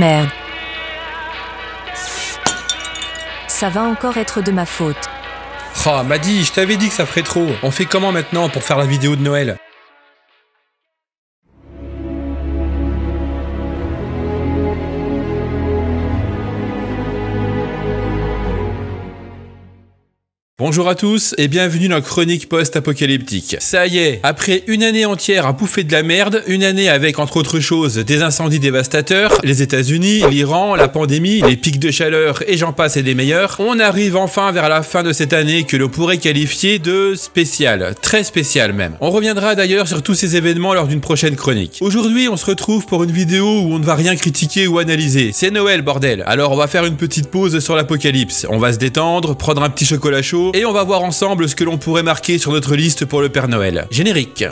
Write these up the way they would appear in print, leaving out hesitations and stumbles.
Merde. Ça va encore être de ma faute. Oh, Maddy, je t'avais dit que ça ferait trop. On fait comment maintenant pour faire la vidéo de Noël? Bonjour à tous et bienvenue dans Chronique Post-Apocalyptique. Ça y est, après une année entière à bouffer de la merde, une année avec entre autres choses des incendies dévastateurs, les États-Unis, l'Iran, la pandémie, les pics de chaleur et j'en passe et des meilleurs, on arrive enfin vers la fin de cette année que l'on pourrait qualifier de spéciale, très spéciale même. On reviendra d'ailleurs sur tous ces événements lors d'une prochaine chronique. Aujourd'hui, on se retrouve pour une vidéo où on ne va rien critiquer ou analyser. C'est Noël, bordel. Alors on va faire une petite pause sur l'apocalypse. On va se détendre, prendre un petit chocolat chaud et on va voir ensemble ce que l'on pourrait marquer sur notre liste pour le Père Noël. Générique.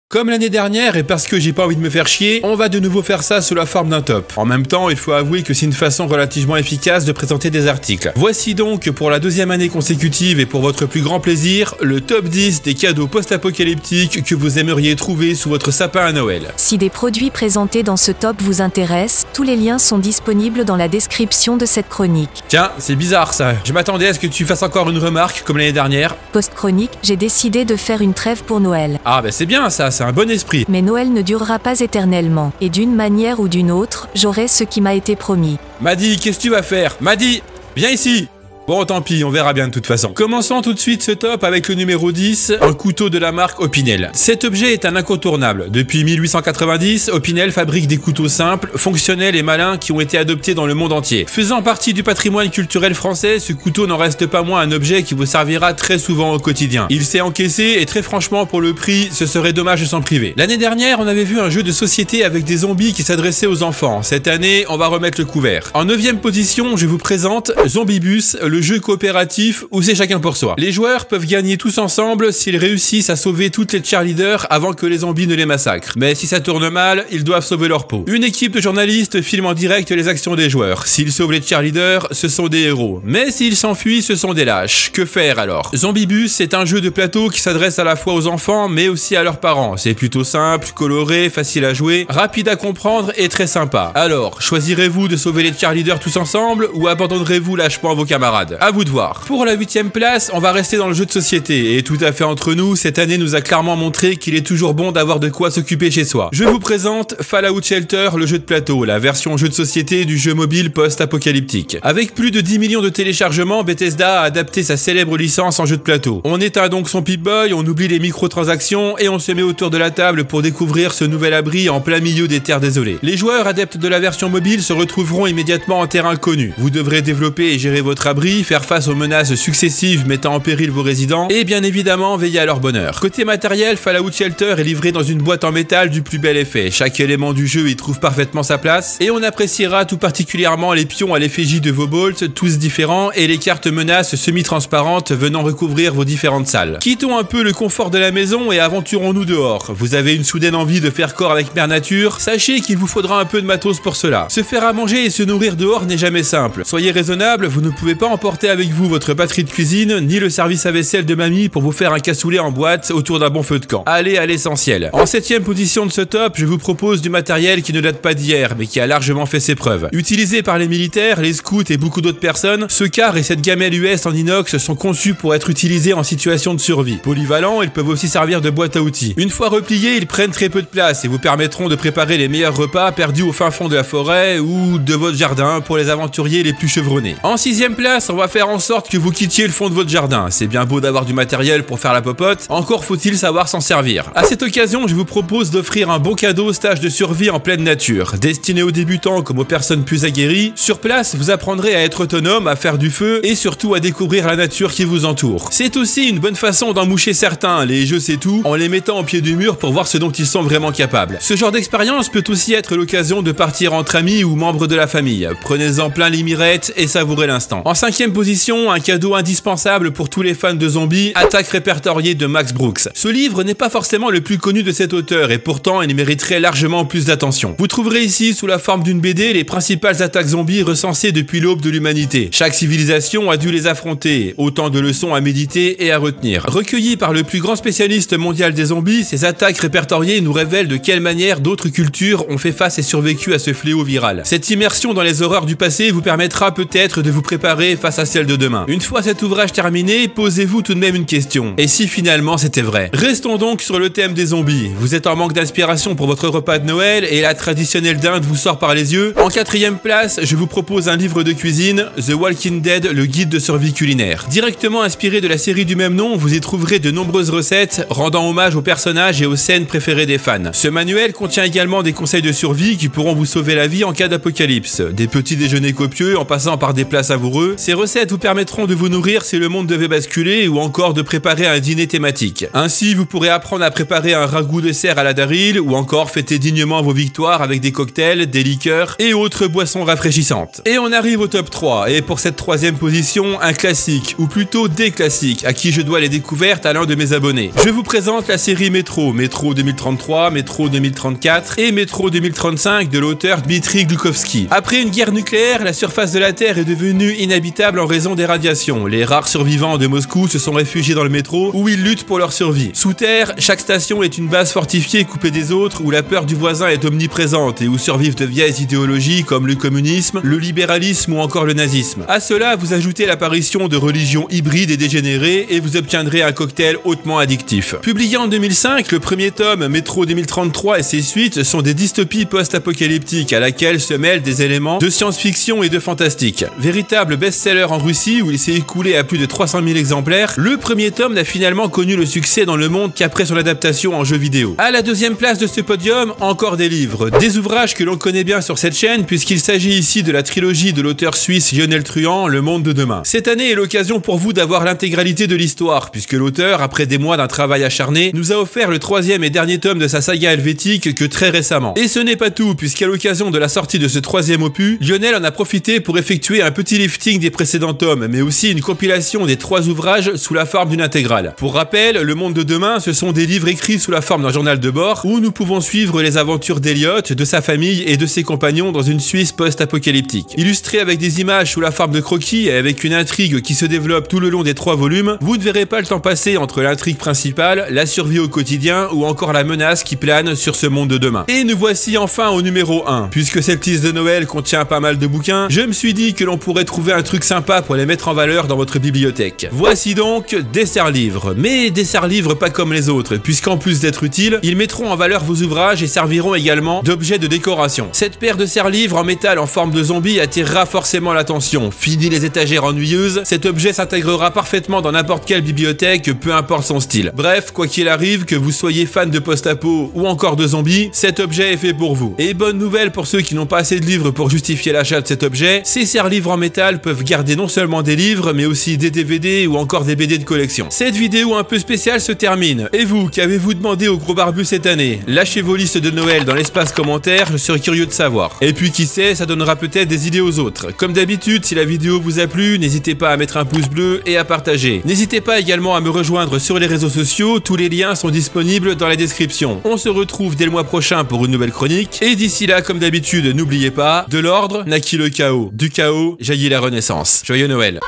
Comme l'année dernière, et parce que j'ai pas envie de me faire chier, on va de nouveau faire ça sous la forme d'un top. En même temps, il faut avouer que c'est une façon relativement efficace de présenter des articles. Voici donc, pour la deuxième année consécutive et pour votre plus grand plaisir, le top 10 des cadeaux post-apocalyptiques que vous aimeriez trouver sous votre sapin à Noël. Si des produits présentés dans ce top vous intéressent, tous les liens sont disponibles dans la description de cette chronique. Tiens, c'est bizarre ça. Je m'attendais à ce que tu fasses encore une remarque comme l'année dernière. Post-chronique, j'ai décidé de faire une trêve pour Noël. Ah bah c'est bien ça, c'est un bon esprit. Mais Noël ne durera pas éternellement, et d'une manière ou d'une autre, j'aurai ce qui m'a été promis. Maddy, qu'est-ce que tu vas faire? Maddy, viens ici. Bon, tant pis, on verra bien de toute façon. Commençons tout de suite ce top avec le numéro 10, un couteau de la marque Opinel. Cet objet est un incontournable. Depuis 1890, Opinel fabrique des couteaux simples, fonctionnels et malins qui ont été adoptés dans le monde entier. Faisant partie du patrimoine culturel français, ce couteau n'en reste pas moins un objet qui vous servira très souvent au quotidien. Il s'est encaissé et très franchement pour le prix, ce serait dommage de s'en priver. L'année dernière, on avait vu un jeu de société avec des zombies qui s'adressaient aux enfants. Cette année, on va remettre le couvert. En 9e position, je vous présente Zombibus, le jeu coopératif où c'est chacun pour soi. Les joueurs peuvent gagner tous ensemble s'ils réussissent à sauver toutes les cheerleaders avant que les zombies ne les massacrent. Mais si ça tourne mal, ils doivent sauver leur peau. Une équipe de journalistes filme en direct les actions des joueurs. S'ils sauvent les cheerleaders, ce sont des héros. Mais s'ils s'enfuient, ce sont des lâches. Que faire alors? Zombibus, c'est un jeu de plateau qui s'adresse à la fois aux enfants mais aussi à leurs parents. C'est plutôt simple, coloré, facile à jouer, rapide à comprendre et très sympa. Alors, choisirez-vous de sauver les cheerleaders tous ensemble ou abandonnerez-vous lâchement vos camarades? À vous de voir. Pour la 8e place, on va rester dans le jeu de société. Et tout à fait entre nous, cette année nous a clairement montré qu'il est toujours bon d'avoir de quoi s'occuper chez soi. Je vous présente Fallout Shelter, le jeu de plateau, la version jeu de société du jeu mobile post-apocalyptique. Avec plus de 10 millions de téléchargements, Bethesda a adapté sa célèbre licence en jeu de plateau. On éteint donc son Pip-Boy, on oublie les microtransactions et on se met autour de la table pour découvrir ce nouvel abri en plein milieu des terres désolées. Les joueurs adeptes de la version mobile se retrouveront immédiatement en terrain connu. Vous devrez développer et gérer votre abri, faire face aux menaces successives mettant en péril vos résidents et bien évidemment veiller à leur bonheur. Côté matériel, Fallout Shelter est livré dans une boîte en métal du plus bel effet. Chaque élément du jeu y trouve parfaitement sa place et on appréciera tout particulièrement les pions à l'effigie de vos bolts, tous différents, et les cartes menaces semi-transparentes venant recouvrir vos différentes salles. Quittons un peu le confort de la maison et aventurons-nous dehors. Vous avez une soudaine envie de faire corps avec Mère Nature, sachez qu'il vous faudra un peu de matos pour cela. Se faire à manger et se nourrir dehors n'est jamais simple. Soyez raisonnable, vous ne pouvez pas emporter avec vous votre batterie de cuisine, ni le service à vaisselle de mamie pour vous faire un cassoulet en boîte autour d'un bon feu de camp. Allez à l'essentiel. En 7e position de ce top, je vous propose du matériel qui ne date pas d'hier, mais qui a largement fait ses preuves. Utilisé par les militaires, les scouts et beaucoup d'autres personnes, ce car et cette gamelle US en inox sont conçus pour être utilisés en situation de survie. Polyvalents, ils peuvent aussi servir de boîte à outils. Une fois repliés, ils prennent très peu de place et vous permettront de préparer les meilleurs repas perdus au fin fond de la forêt ou de votre jardin pour les aventuriers les plus chevronnés. En 6e place, on va faire en sorte que vous quittiez le fond de votre jardin. C'est bien beau d'avoir du matériel pour faire la popote, encore faut-il savoir s'en servir. À cette occasion, je vous propose d'offrir un bon cadeau stage de survie en pleine nature. Destiné aux débutants comme aux personnes plus aguerries, sur place, vous apprendrez à être autonome, à faire du feu et surtout à découvrir la nature qui vous entoure. C'est aussi une bonne façon d'emmoucher certains, les je sais tout, en les mettant au pied du mur pour voir ce dont ils sont vraiment capables. Ce genre d'expérience peut aussi être l'occasion de partir entre amis ou membres de la famille. Prenez-en plein les mirettes et savourez l'instant. En 5e position, un cadeau indispensable pour tous les fans de zombies, Attaque répertoriée de Max Brooks. Ce livre n'est pas forcément le plus connu de cet auteur et pourtant il mériterait largement plus d'attention. Vous trouverez ici sous la forme d'une BD les principales attaques zombies recensées depuis l'aube de l'humanité. Chaque civilisation a dû les affronter, autant de leçons à méditer et à retenir. Recueillies par le plus grand spécialiste mondial des zombies, ces attaques répertoriées nous révèlent de quelle manière d'autres cultures ont fait face et survécu à ce fléau viral. Cette immersion dans les horreurs du passé vous permettra peut-être de vous préparer face à celle de demain. Une fois cet ouvrage terminé, posez-vous tout de même une question. Et si finalement c'était vrai? Restons donc sur le thème des zombies. Vous êtes en manque d'inspiration pour votre repas de Noël et la traditionnelle dinde vous sort par les yeux. En 4e place, je vous propose un livre de cuisine, The Walking Dead, le guide de survie culinaire. Directement inspiré de la série du même nom, vous y trouverez de nombreuses recettes rendant hommage aux personnages et aux scènes préférées des fans. Ce manuel contient également des conseils de survie qui pourront vous sauver la vie en cas d'apocalypse. Des petits déjeuners copieux en passant par des plats savoureux, ces recettes vous permettront de vous nourrir si le monde devait basculer ou encore de préparer un dîner thématique. Ainsi, vous pourrez apprendre à préparer un ragoût de cerf à la Daryl ou encore fêter dignement vos victoires avec des cocktails, des liqueurs et autres boissons rafraîchissantes. Et on arrive au top 3 et pour cette 3e position, un classique ou plutôt des classiques à qui je dois les découvertes à l'un de mes abonnés. Je vous présente la série Métro, Métro 2033, Métro 2034 et Métro 2035 de l'auteur Dmitri Glukovski. Après une guerre nucléaire, la surface de la Terre est devenue inhabitable en raison des radiations. Les rares survivants de Moscou se sont réfugiés dans le métro où ils luttent pour leur survie. Sous terre, chaque station est une base fortifiée coupée des autres où la peur du voisin est omniprésente et où survivent de vieilles idéologies comme le communisme, le libéralisme ou encore le nazisme. À cela, vous ajoutez l'apparition de religions hybrides et dégénérées et vous obtiendrez un cocktail hautement addictif. Publié en 2005, le premier tome, Métro 2033 et ses suites, sont des dystopies post-apocalyptiques à laquelle se mêlent des éléments de science-fiction et de fantastique. Véritable best-seller en Russie où il s'est écoulé à plus de 300 000 exemplaires, le premier tome n'a finalement connu le succès dans le monde qu'après son adaptation en jeu vidéo. À la 2e place de ce podium, encore des livres. Des ouvrages que l'on connaît bien sur cette chaîne puisqu'il s'agit ici de la trilogie de l'auteur suisse Lionel Truand, Le Monde de demain. Cette année est l'occasion pour vous d'avoir l'intégralité de l'histoire puisque l'auteur, après des mois d'un travail acharné, nous a offert le 3e et dernier tome de sa saga helvétique que très récemment. Et ce n'est pas tout puisqu'à l'occasion de la sortie de ce 3e opus, Lionel en a profité pour effectuer un petit lifting des précédents tomes mais aussi une compilation des 3 ouvrages sous la forme d'une intégrale. Pour rappel, Le Monde de demain, ce sont des livres écrits sous la forme d'un journal de bord où nous pouvons suivre les aventures d'Eliot, de sa famille et de ses compagnons dans une Suisse post-apocalyptique. Illustrés avec des images sous la forme de croquis et avec une intrigue qui se développe tout le long des 3 volumes, vous ne verrez pas le temps passer entre l'intrigue principale, la survie au quotidien ou encore la menace qui plane sur ce monde de demain. Et nous voici enfin au numéro 1. Puisque cette liste de Noël contient pas mal de bouquins, je me suis dit que l'on pourrait trouver un truc sympa pour les mettre en valeur dans votre bibliothèque. Voici donc des serre-livres. Mais des serre-livres pas comme les autres, puisqu'en plus d'être utiles, ils mettront en valeur vos ouvrages et serviront également d'objets de décoration. Cette paire de serre-livres en métal en forme de zombie attirera forcément l'attention. Fini les étagères ennuyeuses, cet objet s'intégrera parfaitement dans n'importe quelle bibliothèque, peu importe son style. Bref, quoi qu'il arrive, que vous soyez fan de post-apo ou encore de zombies, cet objet est fait pour vous. Et bonne nouvelle pour ceux qui n'ont pas assez de livres pour justifier l'achat de cet objet, ces serre-livres en métal peuvent garder non seulement des livres, mais aussi des DVD ou encore des BD de collection. Cette vidéo un peu spéciale se termine. Et vous, qu'avez-vous demandé au gros barbu cette année? Lâchez vos listes de Noël dans l'espace commentaire, je serais curieux de savoir. Et puis qui sait, ça donnera peut-être des idées aux autres. Comme d'habitude, si la vidéo vous a plu, n'hésitez pas à mettre un pouce bleu et à partager. N'hésitez pas également à me rejoindre sur les réseaux sociaux, tous les liens sont disponibles dans la description. On se retrouve dès le mois prochain pour une nouvelle chronique, et d'ici là, comme d'habitude, n'oubliez pas, de l'ordre naquit le chaos, du chaos jaillit la renaissance. Joyeux Noël!